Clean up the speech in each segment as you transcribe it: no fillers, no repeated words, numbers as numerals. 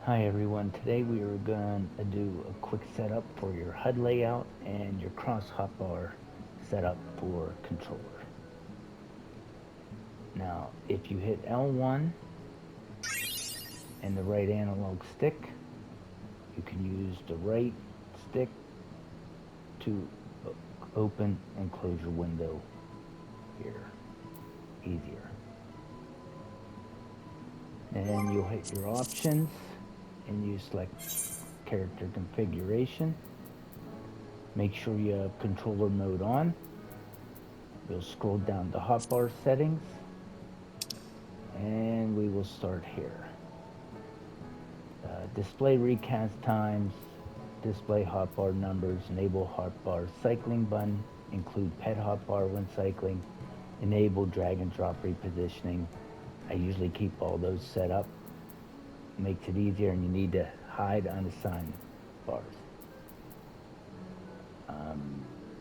Hi everyone, today we are going to do a quick setup for your HUD layout and your cross hotbar setup for controller. Now if you hit L1 and the right analog stick, you can use the right stick to open and close your window here easier. And you'll hit your options and you select character configuration. Make sure you have controller mode on. We'll scroll down to hotbar settings and we will start here. Display recast times, display hotbar numbers, enable hotbar cycling button, include pet hotbar when cycling, enable drag and drop repositioning. I usually keep all those set up. Makes it easier, and you need to hide unassigned bars.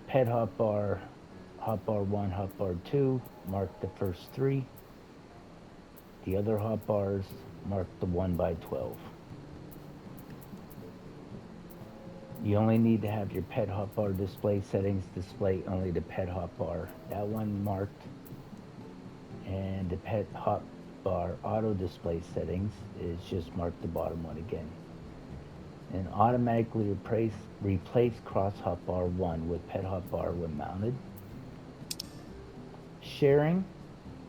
Pet hotbar, hotbar 1, hotbar 2, mark the first 3. The other hotbars, mark the 1 by 12. You only need to have your pet hotbar display settings display only the pet hotbar. That one marked. And the pet hotbar auto display settings is just mark the bottom one again. And automatically replace cross hotbar 1 with pet hotbar when mounted. Sharing,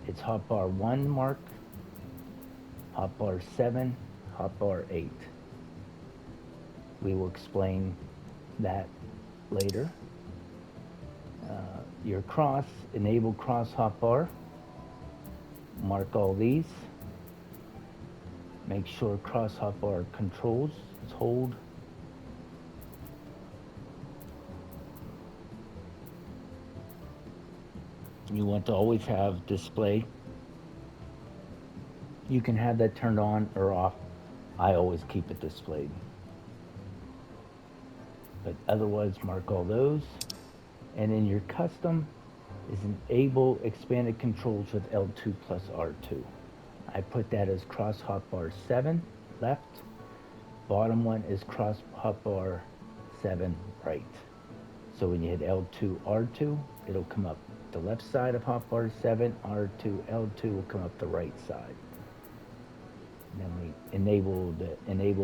it's hotbar 1 mark, hotbar 7, hotbar 8. We will explain that later. Your cross, enable cross hotbar. Mark all these. Make sure cross hotbar controls is hold. You want to always have display. You can have that turned on or off. I always keep it displayed. But otherwise, mark all those. And in your custom is enable expanded controls with L2 plus R2. I put that as cross hotbar 7 left. Bottom one is cross hotbar 7 right. So when you hit L2 R2, it'll come up the left side of hotbar 7, R2 L2 will come up the right side. Then we enable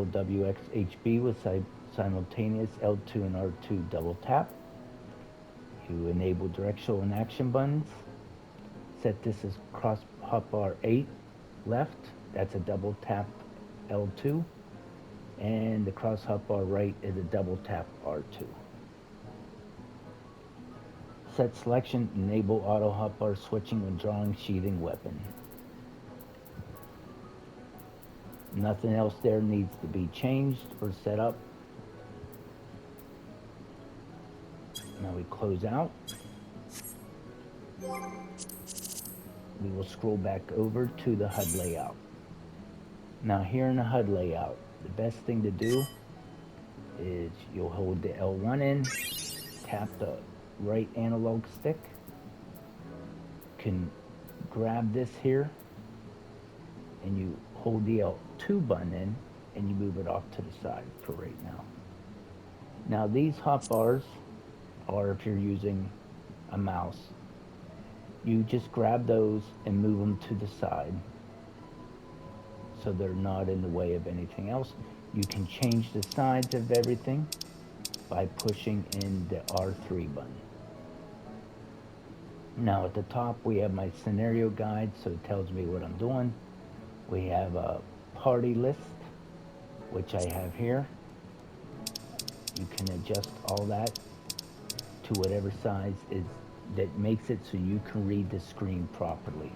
WXHB with simultaneous L2 and R2 double tap. You enable directional and action buttons. Set this as cross hotbar 8 left. That's a double tap L2. And the cross hotbar right is a double tap R2. Set selection, enable auto hotbar switching when drawing sheathing weapon. Nothing else there needs to be changed or set up. Now we close out. We will scroll back over to the HUD layout. Now here in the HUD layout, the best thing to do is you'll hold the L1 in, tap the right analog stick, can grab this here, and you hold the L2 button in, and you move it off to the side for right now. Now these hotbars are, if you're using a mouse, you just grab those and move them to the side so they're not in the way of anything else. You can change the sides of everything by pushing in the R3 button. Now at the top we have my scenario guide, so it tells me what I'm doing. We have a party list, which I have here. You can adjust all that to whatever size is that makes it so you can read the screen properly.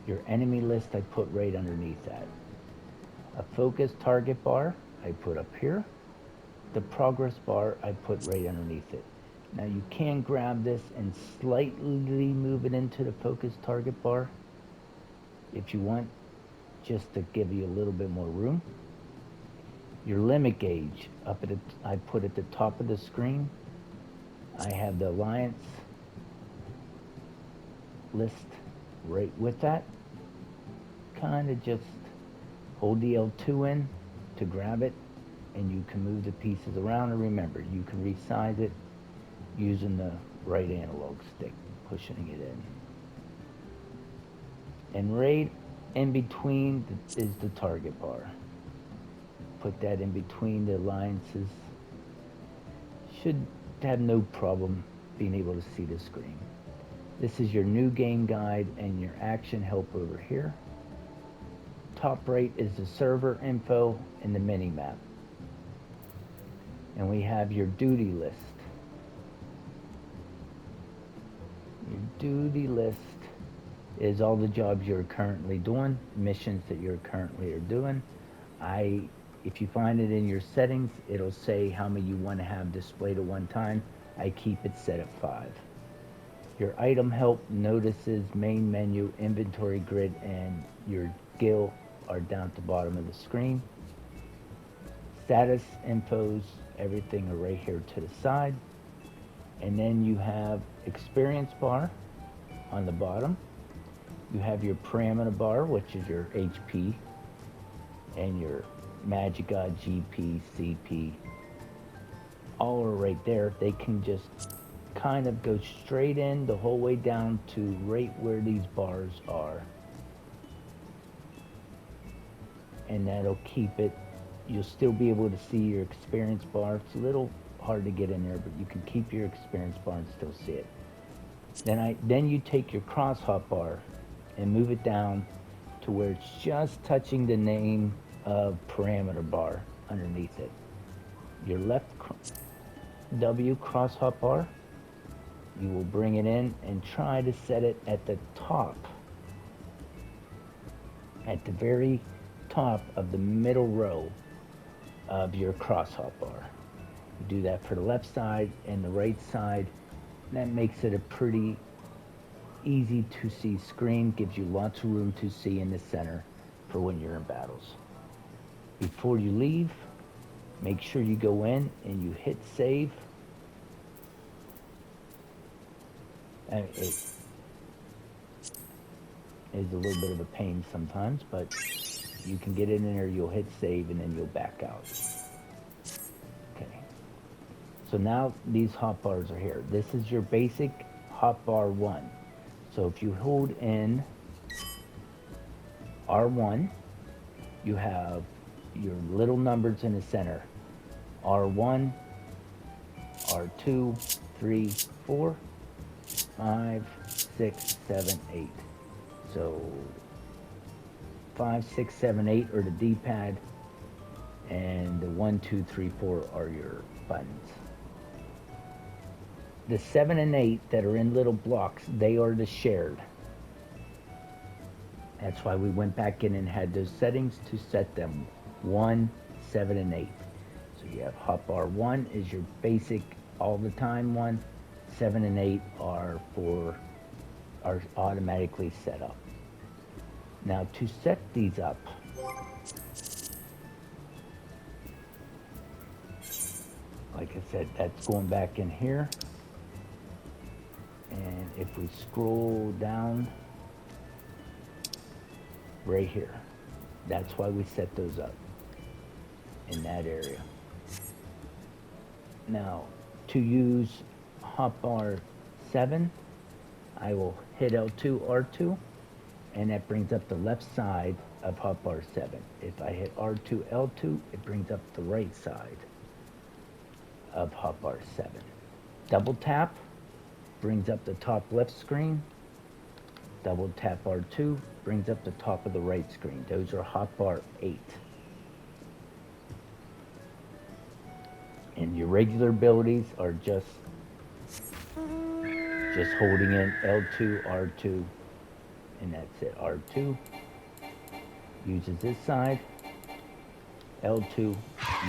Your enemy list I put right underneath that. A focus target bar I put up here. The progress bar I put right underneath it. Now you can grab this and slightly move it into the focus target bar if you want, just to give you a little bit more room. Your limit gauge up at I put at the top of the screen. I have the alliance list right with that. Kind of just hold the L2 in, to grab it, and you can move the pieces around. And remember, you can resize it using the right analog stick, pushing it in. And right in between is the target bar. Put that in between the alliances. Should have no problem being able to see the screen. This is your new game guide and your action help over here. Top right is the server info and the mini map. And we have your duty list. Your duty list is all the jobs you're currently doing, missions that you're currently are doing. If you find it in your settings, it'll say how many you want to have displayed at one time. I keep it set at 5. Your item help, notices, main menu, inventory grid, and your guild are down at the bottom of the screen. Status infos, everything are right here to the side. And then you have experience bar on the bottom. You have your parameter bar, which is your HP, and your Magica, GP, CP, all are right there. They can just kind of go straight in the whole way down to right where these bars are. And that'll keep it, you'll still be able to see your experience bar. It's a little hard to get in there, but you can keep your experience bar and still see it. Then you take your cross hotbar and move it down to where it's just touching the name of parameter bar underneath it. Your left W cross hotbar, you will bring it in and try to set it at the top, at the very top of the middle row of your cross hotbar. You do that for the left side and the right side. That makes it a pretty easy to see screen, gives you lots of room to see in the center for when you're in battles. Before you leave, make sure you go in and you hit save. It is a little bit of a pain sometimes, but you can get in there, you'll hit save, and then you'll back out. Okay. So now these hotbars are here. This is your basic hotbar 1. So if you hold in R1, you have your little numbers in the center. R1, R2, 3, 4, 5, 6, 7, 8. So 5, 6, 7, 8 are the D-pad, and the 1, 2, 3, 4 are your buttons. The 7 and 8 that are in little blocks, they are the shared. That's why we went back in and had those settings to set them 1, 7, and 8. So you have hotbar 1 is your basic all the time one. 7 and 8 are automatically set up. Now to set these up, like I said, that's going back in here. And if we scroll down right here, that's why we set those up in that area. Now, to use hotbar 7, I will hit L2, R2, and that brings up the left side of hotbar 7. If I hit R2, L2, it brings up the right side of hotbar 7. Double tap brings up the top left screen. Double tap R2 brings up the top of the right screen. Those are hotbar 8. And your regular abilities are just holding in L2, R2, and that's it. R2 uses this side. L2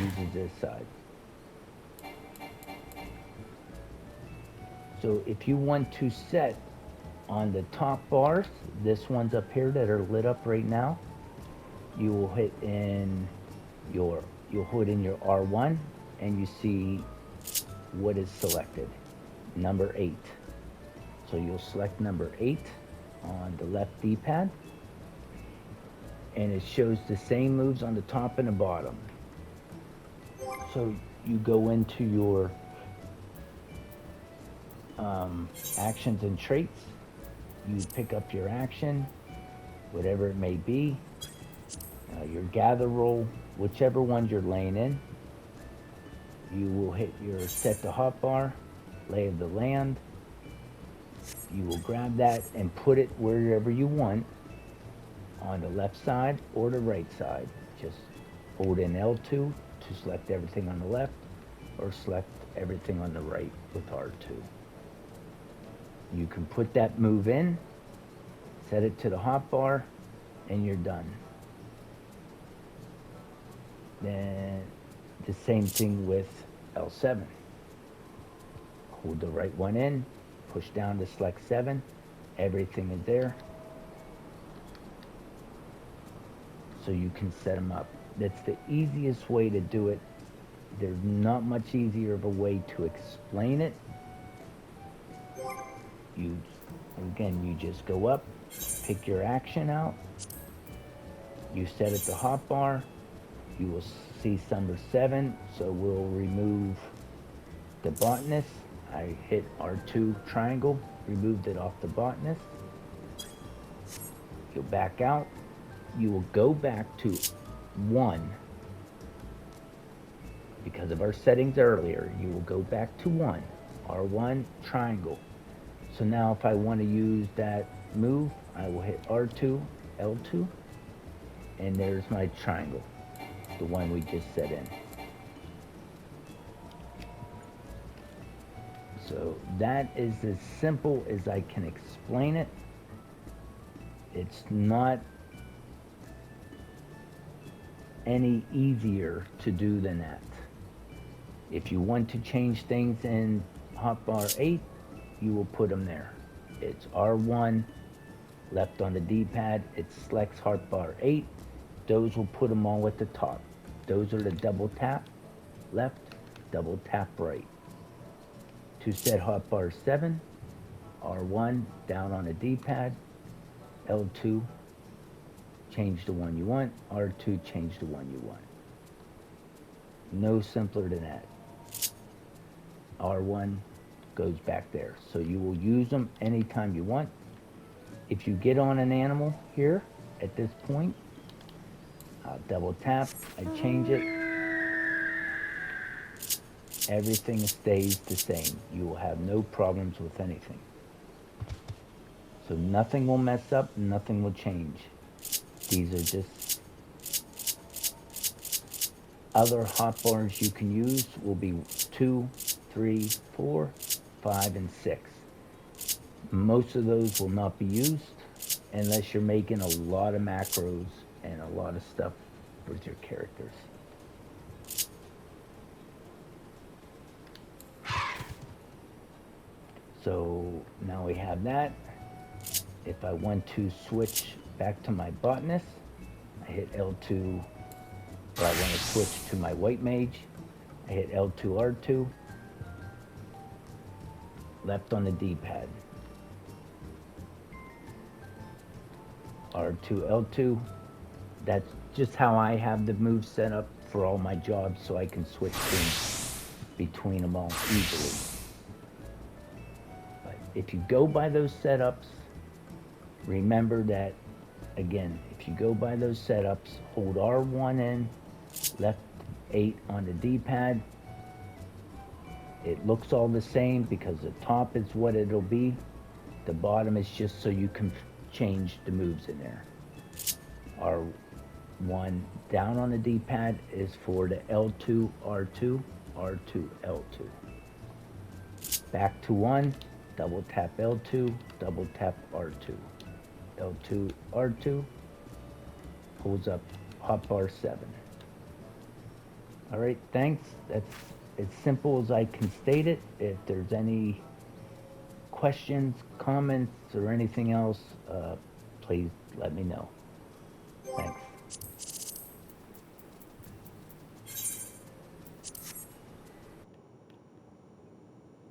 uses this side. So if you want to set on the top bars, this one's up here that are lit up right now, you will hit in you'll hold in your R1 and you see what is selected, number 8. So you'll select number 8 on the left D-pad, and it shows the same moves on the top and the bottom. So you go into your actions and traits. You pick up your action, whatever it may be, your gather roll, whichever one you're laying in. You will hit your set to hotbar, lay of the land. You will grab that and put it wherever you want, on the left side or the right side. Just hold in L2 to select everything on the left, or select everything on the right with R2. You can put that move in, set it to the hotbar, and you're done. Then the same thing with L7. Hold the right one in, push down to select 7, everything is there. So you can set them up. That's the easiest way to do it. There's not much easier of a way to explain it. You just go up, pick your action out, you set it to hotbar, you will see number 7, so we'll remove the botanist. I hit R2 triangle, removed it off the botanist. You'll back out, you will go back to 1. Because of our settings earlier, you will go back to 1, R1 triangle. So now if I want to use that move, I will hit R2, L2, and there's my triangle, the one we just set in. So that is as simple as I can explain it. It's not any easier to do than that. If you want to change things in hotbar 8, you will put them there. It's R1, left on the D-pad, it selects hotbar 8. Those will put them all at the top. Those are the double tap left, double tap right. To set hotbar 7, R1 down on the D-pad, L2 change the one you want, R2 change the one you want. No simpler than that. R1 goes back there. So you will use them anytime you want. If you get on an animal here at this point, I'll double tap, I change it. Everything stays the same. You will have no problems with anything. So nothing will mess up, nothing will change. These are just other hotbars you can use will be 2, 3, 4, 5, and 6. Most of those will not be used unless you're making a lot of macros and a lot of stuff with your characters. So now we have that. If I want to switch back to my botanist, I hit L2, or I want to switch to my white mage, I hit L2, R2, left on the D-pad. R2, L2. That's just how I have the move set up for all my jobs, so I can switch things between them all easily. But if you go by those setups, remember that, again, if you go by those setups, hold R1 in, left 8 on the D-pad. It looks all the same because the top is what it'll be. The bottom is just so you can change the moves in there. R1 down on the D-pad is for the L2, R2, R2, L2. Back to 1, double tap L2, double tap R2. L2, R2, pulls up hotbar 7. All right, thanks. That's as simple as I can state it. If there's any questions, comments, or anything else, please let me know.